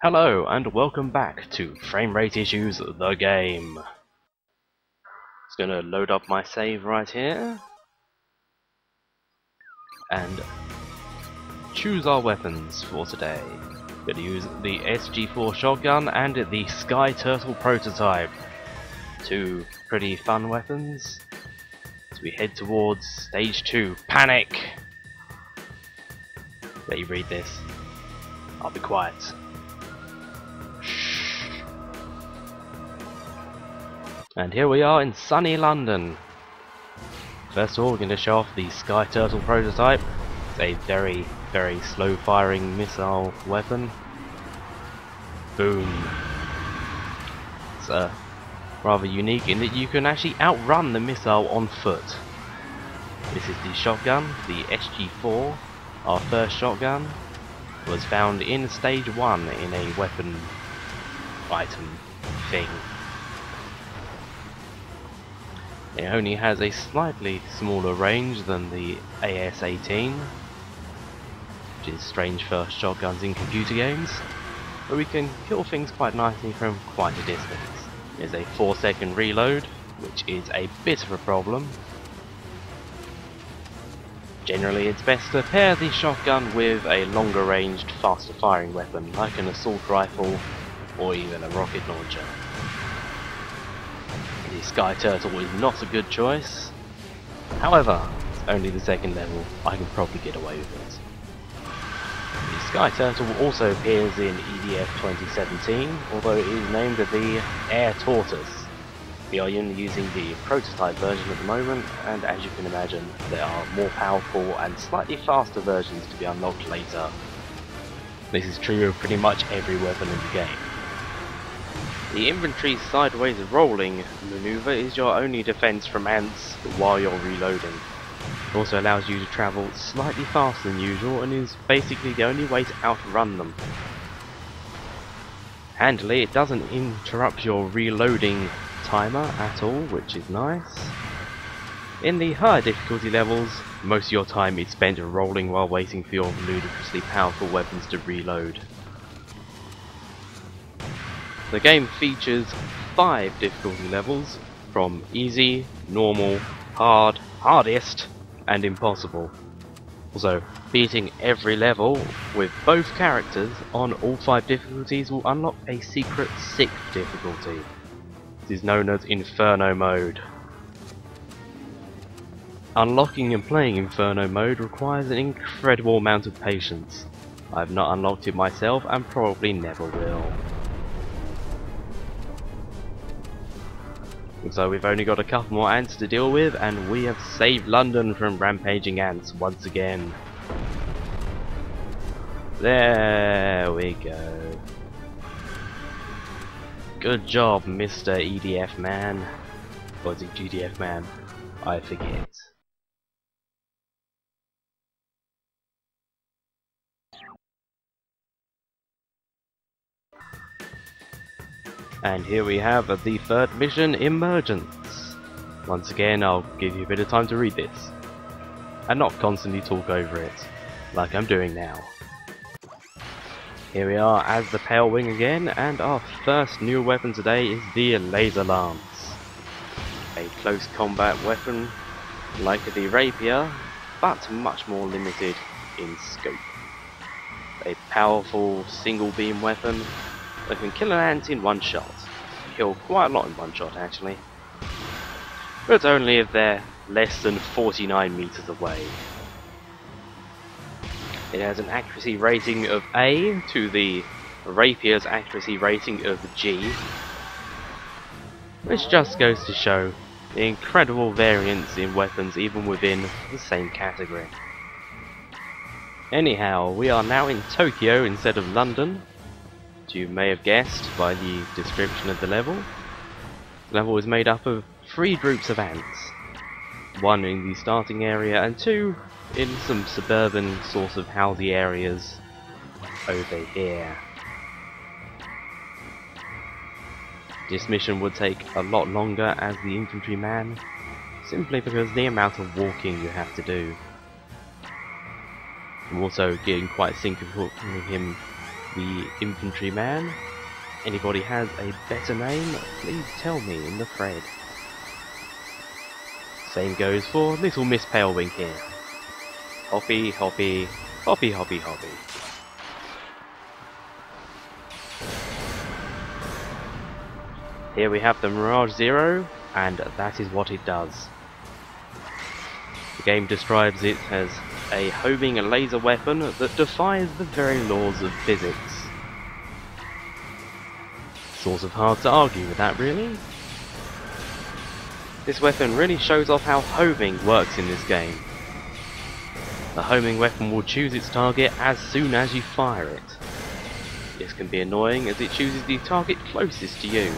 Hello and welcome back to Frame Rate Issues, the game. Just gonna load up my save right here and choose our weapons for today. Gonna use the SG4 shotgun and the Sky Turtle prototype. Two pretty fun weapons as we head towards stage 2. Panic! Let you read this. I'll be quiet. And here we are in sunny London. First of all, we're going to show off the Sky Turtle prototype. It's a very, very slow firing missile weapon. Boom. It's rather unique in that you can actually outrun the missile on foot. This is the shotgun, the SG4. Our first shotgun was found in stage 1 in a weapon item thing. It only has a slightly smaller range than the AS-18, which is strange for shotguns in computer games, but we can kill things quite nicely from quite a distance. There's a 4-second reload, which is a bit of a problem. Generally it's best to pair the shotgun with a longer ranged, faster firing weapon, like an assault rifle or even a rocket launcher. The Sky Turtle is not a good choice. However, it's only the second level, I can probably get away with it. The Sky Turtle also appears in EDF 2017, although it is named the Air Tortoise. We are only using the prototype version at the moment, and as you can imagine, there are more powerful and slightly faster versions to be unlocked later. This is true of pretty much every weapon in the game. The inventory sideways rolling maneuver is your only defense from ants while you're reloading. It also allows you to travel slightly faster than usual and is basically the only way to outrun them. Handily, it doesn't interrupt your reloading timer at all, which is nice. In the higher difficulty levels, most of your time is spent rolling while waiting for your ludicrously powerful weapons to reload. The game features 5 difficulty levels, from easy, normal, hard, hardest, and impossible. Also, beating every level with both characters on all 5 difficulties will unlock a secret 6th difficulty. This is known as Inferno Mode. Unlocking and playing Inferno Mode requires an incredible amount of patience. I have not unlocked it myself and probably never will. So we've only got a couple more ants to deal with, and we have saved London from rampaging ants once again. There we go. Good job, Mr. EDF man. Or is it GDF man? I forget. And here we have the third mission, Emergence. Once again, I'll give you a bit of time to read this, and not constantly talk over it, like I'm doing now. Here we are as the Pale Wing again, and our first new weapon today is the Laser Lance. A close combat weapon like the Rapier, but much more limited in scope. A powerful single beam weapon that can kill an ant in one shot. Kill quite a lot in one shot actually. But only if they're less than 49 meters away. It has an accuracy rating of A to the Rapier's accuracy rating of G, which just goes to show the incredible variance in weapons even within the same category. Anyhow, we are now in Tokyo instead of London. You may have guessed by the description of the level. The level is made up of 3 groups of ants. 1 in the starting area and 2 in some suburban sort of housey areas over here. This mission would take a lot longer as the infantryman, simply because of the amount of walking you have to do. I'm also getting quite sick of him the infantryman. Anybody has a better name, please tell me in the thread. Same goes for Little Miss Palewink here. Hoppy, hoppy, hoppy, hoppy, hoppy. Here we have the Mirage Zero, and that is what it does. The game describes it as a homing laser weapon that defies the very laws of physics. Sort of hard to argue with that, really. This weapon really shows off how homing works in this game. The homing weapon will choose its target as soon as you fire it. This can be annoying as it chooses the target closest to you.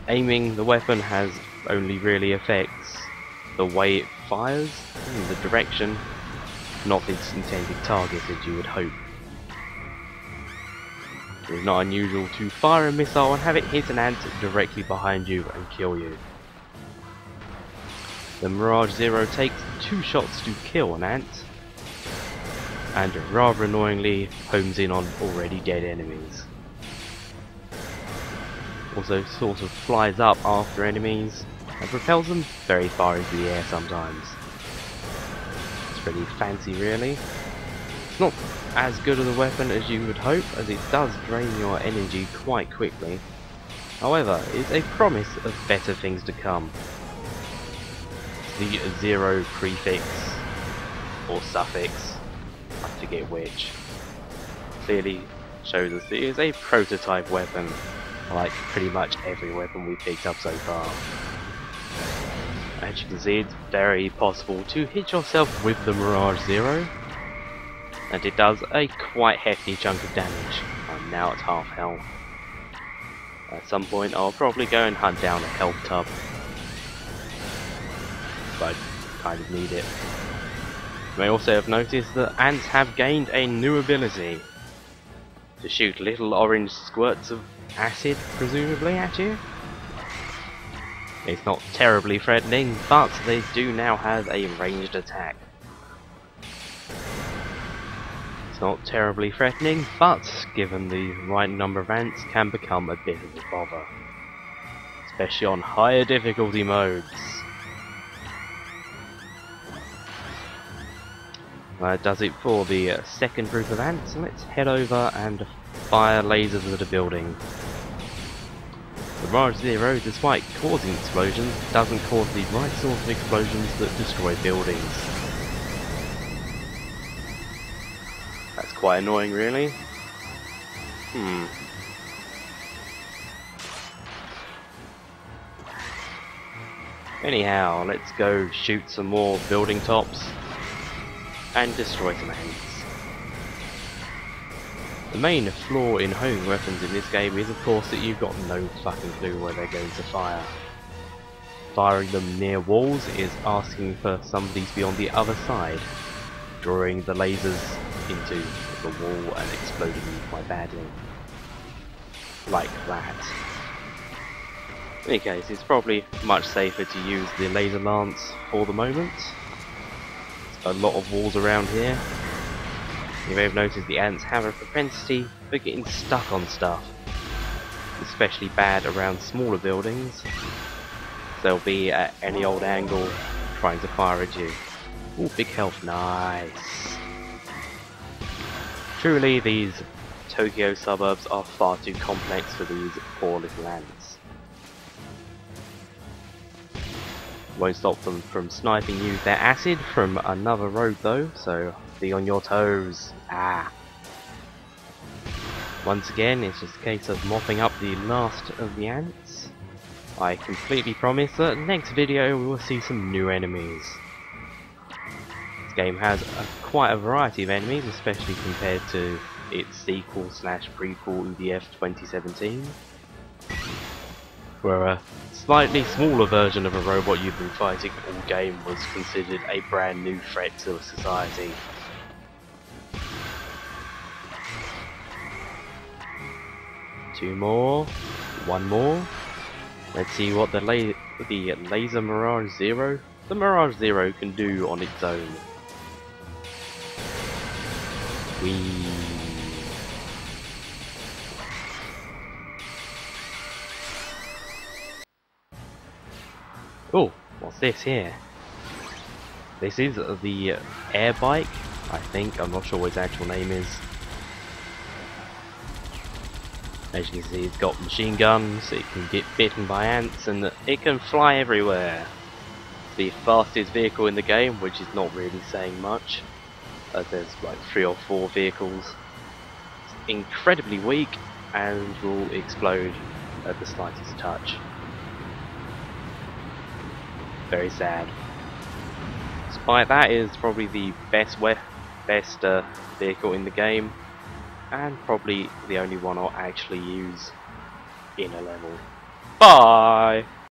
Aiming the weapon has only really affects the way it fires in the direction, not its intended target as you would hope. It is not unusual to fire a missile and have it hit an ant directly behind you and kill you. The Mirage Zero takes 2 shots to kill an ant, and rather annoyingly homes in on already dead enemies. Also sort of flies up after enemies and propels them very far into the air sometimes. It's pretty fancy really. It's not as good of a weapon as you would hope, as it does drain your energy quite quickly. However, it's a promise of better things to come. The Zero prefix, or suffix, I forget which, clearly shows us it is a prototype weapon, like pretty much every weapon we've picked up so far. As you can see, it's very possible to hit yourself with the Mirage Zero, and it does a quite hefty chunk of damage. I'm now at half health. At some point I'll probably go and hunt down a health tub, but I kind of need it. You may also have noticed that ants have gained a new ability to shoot little orange squirts of acid, presumably, at you. It's not terribly threatening, but they do now have a ranged attack. It's not terribly threatening, but given the right number of ants, can become a bit of a bother, especially on higher difficulty modes. That does it for the second group of ants. Let's head over and fire lasers at a building. The Mirage Zero, despite causing explosions, doesn't cause the right sort of explosions that destroy buildings. That's quite annoying, really. Anyhow, let's go shoot some more building tops and destroy some ants. The main flaw in homing weapons in this game is of course that you've got no fucking clue where they're going to fire. Firing them near walls is asking for somebody to be on the other side, drawing the lasers into the wall and exploding them quite badly. Like that. In any case, it's probably much safer to use the laser lance for the moment. A lot of walls around here. You may have noticed the ants have a propensity for getting stuck on stuff, especially bad around smaller buildings. They'll be at any old angle trying to fire at you. Ooh, big health, nice. Truly, these Tokyo suburbs are far too complex for these poor little ants. Won't stop them from sniping you with their acid from another road though, so be on your toes. Once again, it's just a case of mopping up the last of the ants. I completely promise that next video we will see some new enemies. This game has quite a variety of enemies, especially compared to its sequel slash prequel EDF 2017. Where a slightly smaller version of a robot you've been fighting all game was considered a brand new threat to society. Two more, one more. Let's see what the Laser Mirage Zero, the Mirage Zero can do on its own. Whee! Oh, what's this here? This is the air bike, I think. I'm not sure what its actual name is. As you can see, it's got machine guns, it can get bitten by ants, and it can fly everywhere. The fastest vehicle in the game, which is not really saying much. There's like 3 or 4 vehicles. It's incredibly weak and will explode at the slightest touch. Very sad. Despite that, it is probably the best vehicle in the game, and probably the only one I'll actually use in a level. Bye!